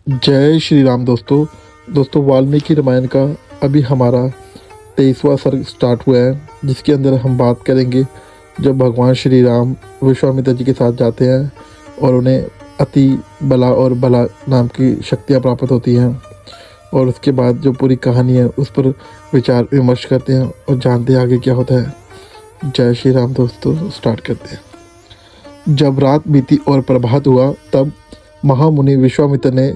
जय श्री राम दोस्तों वाल्मीकि रामायण का अभी हमारा 23वां सर्ग स्टार्ट हुआ है, जिसके अंदर हम बात करेंगे जब भगवान श्री राम विश्वामित्र जी के साथ जाते हैं और उन्हें अति बला और बला नाम की शक्तियाँ प्राप्त होती हैं, और उसके बाद जो पूरी कहानी है उस पर विचार विमर्श करते हैं और जानते हैं आगे क्या होता है। जय श्री राम दोस्तों, स्टार्ट करते हैं। जब रात बीती और प्रभात हुआ, तब महामुनि विश्वामित्र ने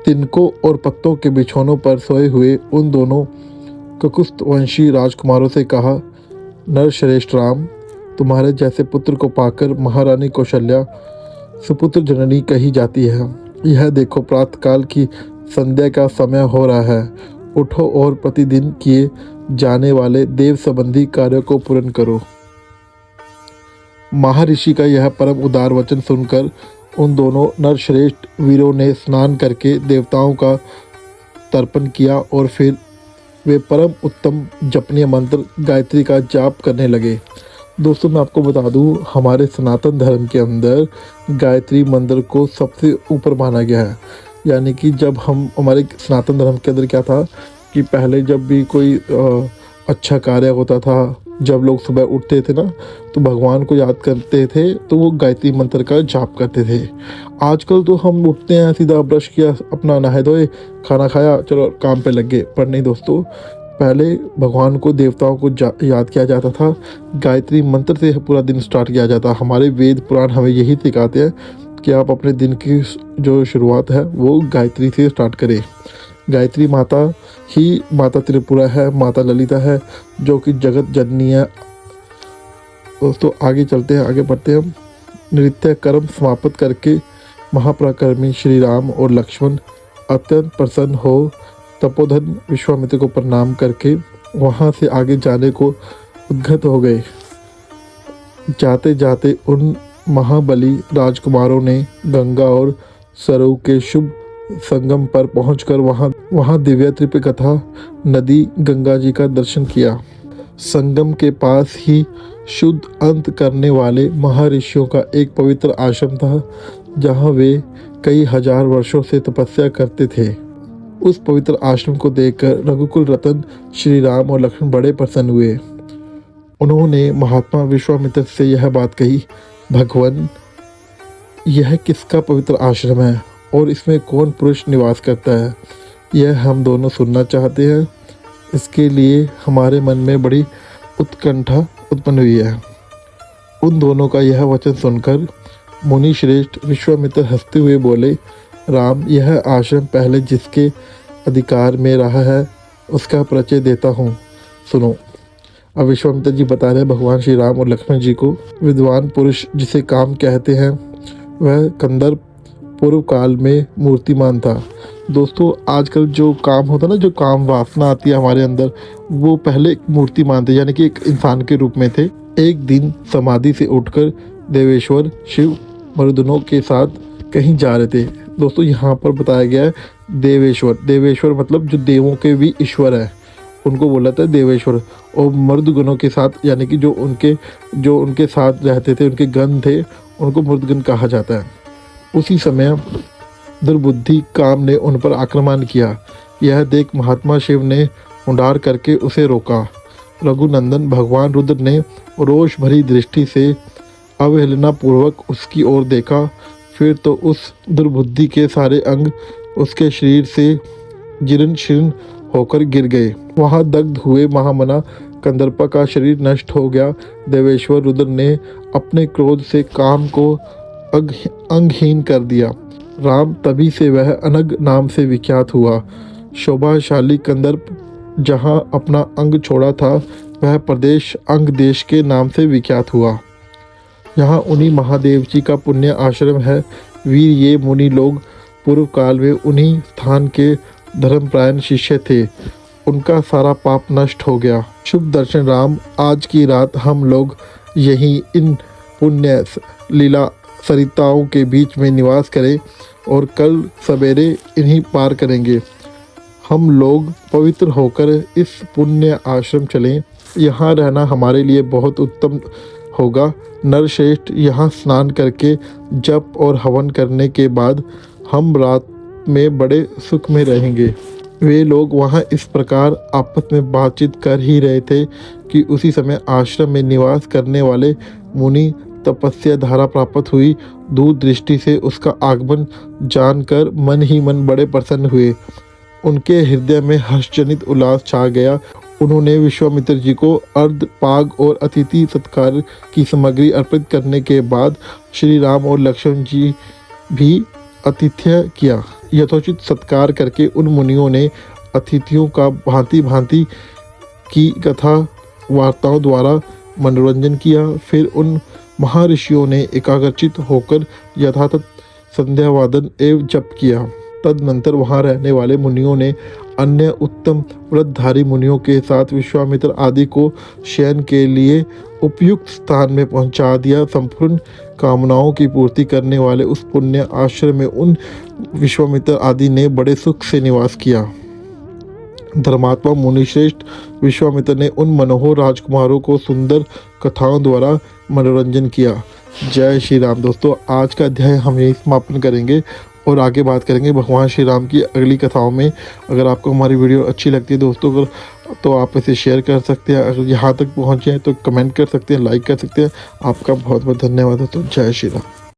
तिनकों और पत्तों के बिछौनों पर सोए हुए उन दोनों ककुस्त वंशी राजकुमारों से कहा, नरश्रेष्ठ राम, तुम्हारे जैसे पुत्र को पाकर महारानी कौशल्या सुपुत्र जननी कही जाती है। यह देखो, प्रातःकाल की संध्या का समय हो रहा है। उठो और प्रतिदिन किए जाने वाले देव संबंधी कार्यों को पूर्ण करो। महर्षि का यह परम उदार वचन सुनकर उन दोनों नरश्रेष्ठ वीरों ने स्नान करके देवताओं का तर्पण किया और फिर वे परम उत्तम जपनीय मंत्र गायत्री का जाप करने लगे। दोस्तों, मैं आपको बता दूं, हमारे सनातन धर्म के अंदर गायत्री मंत्र को सबसे ऊपर माना गया है। यानी कि जब हम हमारे सनातन धर्म के अंदर क्या था कि पहले जब भी कोई अच्छा कार्य होता था, जब लोग सुबह उठते थे ना, तो भगवान को याद करते थे, तो वो गायत्री मंत्र का जाप करते थे। आजकल तो हम उठते हैं, सीधा ब्रश किया, अपना नहाए धोए, खाना खाया, चलो काम पे लग गए। पर नहीं दोस्तों, पहले भगवान को, देवताओं को याद किया जाता था। गायत्री मंत्र से पूरा दिन स्टार्ट किया जाता। हमारे वेद पुराण हमें यही सिखाते हैं कि आप अपने दिन की जो शुरुआत है वो गायत्री से स्टार्ट करें। गायत्री माता ही माता त्रिपुरा है, माता ललिता है, जो कि जगत जननी है। दोस्तों, आगे चलते हैं, आगे बढ़ते हैं। नृत्य कर्म समाप्त करके महापराक्रमी श्री राम और लक्ष्मण अत्यंत प्रसन्न हो तपोधन विश्वामित्र को प्रणाम करके वहां से आगे जाने को उद्गत हो गए। जाते जाते उन महाबली राजकुमारों ने गंगा और सरयू के शुभ संगम पर पहुंचकर वहां दिव्य त्रिपकथा नदी गंगा जी का दर्शन किया। संगम के पास ही शुद्ध अंत करने वाले महर्षियों का एक पवित्र आश्रम था, जहां वे कई हजार वर्षों से तपस्या करते थे। उस पवित्र आश्रम को देखकर रघुकुल रतन श्री राम और लक्ष्मण बड़े प्रसन्न हुए। उन्होंने महात्मा विश्वामित्र से यह बात कही, भगवान, यह किसका पवित्र आश्रम है और इसमें कौन पुरुष निवास करता है? यह हम दोनों सुनना चाहते हैं। इसके लिए हमारे मन में बड़ी उत्कंठा उत्पन्न हुई है। उन दोनों का यह वचन सुनकर मुनि श्रेष्ठ विश्वामित्र हंसते हुए बोले, राम, यह आश्रम पहले जिसके अधिकार में रहा है उसका परिचय देता हूँ, सुनो। अब विश्वामित्र जी बता रहे हैं भगवान श्री राम और लक्ष्मण जी को, विद्वान पुरुष जिसे काम कहते हैं, वह कंदर्प पूर्व काल में मूर्तिमान था। दोस्तों, आजकल जो काम होता है ना, जो काम वासना आती है हमारे अंदर, वो पहले मूर्तिमान थे, यानी कि एक इंसान के रूप में थे। एक दिन समाधि से उठकर देवेश्वर शिव मरुदनों के साथ कहीं जा रहे थे। दोस्तों, यहाँ पर बताया गया है देवेश्वर मतलब जो देवों के भी ईश्वर है, उनको बोला था देवेश्वर। और मर्दगणों के साथ, यानी कि जो उनके साथ रहते थे, उनके गण थे, उनको मर्दगण कहा जाता है। उसी समय दुर्बुद्धि काम ने उन पर आक्रमण किया। यह देख महात्मा शिव ने हुंकार करके उसे रोका। रघुनंदन भगवान रुद्र ने रोष भरी दृष्टि से अवहेलना पूर्वक उसकी ओर देखा। फिर तो उस दुर्बुद्धि के सारे अंग उसके शरीर से जीर्ण शीर्ण होकर गिर गए। वहां दग्ध हुए महामना कंदर्पा का शरीर नष्ट हो गया। देवेश्वर रुद्र ने अपने क्रोध से काम को अंगहीन कर दिया। राम तभी से वह अनग नाम से विख्यात हुआ। शोभाशाली कंदर्प जहां अपना अंग छोड़ा था, वह प्रदेश अंग देश के नाम से विख्यात हुआ। यहाँ उन्हीं महादेव जी का पुण्य आश्रम है। वीर ये मुनि लोग पूर्व काल में उन्हीं स्थान के धर्मपरायण शिष्य थे। उनका सारा पाप नष्ट हो गया। शुभ दर्शन राम, आज की रात हम लोग यहीं इन पुण्य लीला सरिताओं के बीच में निवास करें और कल सवेरे इन्हीं पार करेंगे। हम लोग पवित्र होकर इस पुण्य आश्रम चलें। यहाँ रहना हमारे लिए बहुत उत्तम होगा। नरश्रेष्ठ, यहाँ स्नान करके जप और हवन करने के बाद हम रात में बड़े सुख में रहेंगे। वे लोग वहाँ इस प्रकार आपस में बातचीत कर ही रहे थे कि उसी समय आश्रम में निवास करने वाले मुनि तपस्या धारा प्राप्त हुई। दूर दृष्टि से उसका आगमन जानकर मन ही मन बड़े प्रसन्न हुए। उनके हृदय में हर्षजनित उल्लास छा गया। उन्होंने विश्वामित्र जी को अर्ध पाग और अतिथि सत्कार की सामग्री अर्पित करने के बाद श्री राम और लक्ष्मण जी भी आतिथ्य किया। यथोचित सत्कार करके उन मुनियों ने अतिथियों का भांति भांति की कथा वार्ताओं द्वारा मनोरंजन किया। फिर उन महर्षियों ने एकाग्रचित होकर यथातथ संध्या वादन एवं जप किया। तदनंतर वहाँ रहने वाले मुनियों ने अन्य उत्तम व्रतधारी मुनियों के साथ विश्वामित्र आदि को शयन के लिए उपयुक्त स्थान में पहुंचा दिया। संपूर्ण कामनाओं की पूर्ति करने वाले उस पुण्य आश्रम में उन विश्वामित्र आदि ने बड़े सुख से निवास किया। धर्मात्मा मुनिश्रेष्ठ विश्वामित्र ने उन मनोहर राजकुमारों को सुंदर कथाओं द्वारा मनोरंजन किया। जय श्री राम। दोस्तों, आज का अध्याय हम यही समापन करेंगे और आगे बात करेंगे भगवान श्री राम की अगली कथाओं में। अगर आपको हमारी वीडियो अच्छी लगती है दोस्तों तो आप इसे शेयर कर सकते हैं। अगर यहाँ तक पहुँचे हैं तो कमेंट कर सकते हैं, लाइक कर सकते हैं। आपका बहुत बहुत धन्यवाद दोस्तों। जय श्री राम।